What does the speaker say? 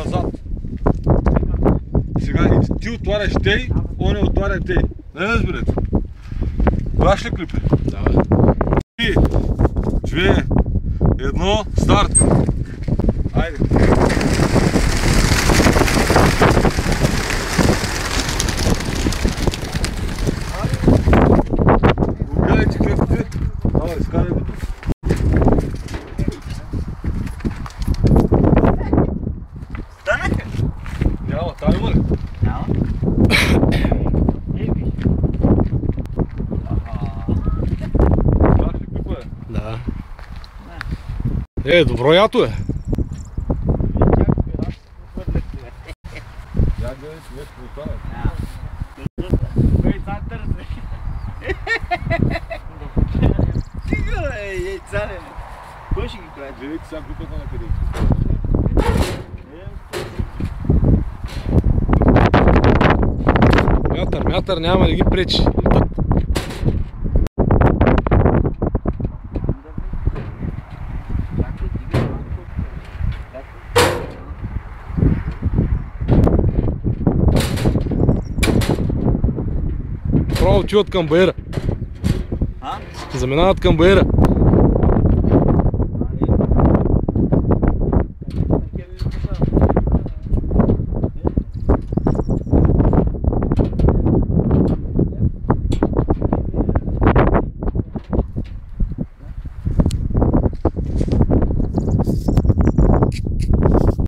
назад. Сега ти отваряш тей, он отваря тей. Не разберете. Глаш ли клипе? Да. 3, 2, 1, старт! Айде! Отгледайте клепите. Давай, скарай го тук. Станаха? Няма, там има ли? Няма. Глаш ли клипа е? Да. Добро ято е. Я гледай си нещо отваря. Сигурно е, яйца не. Кой ще ги прави? Гледайте сега клипата на къде. Мятър няма да ги пречи. Право отиват към Баира. Заминават към Баира.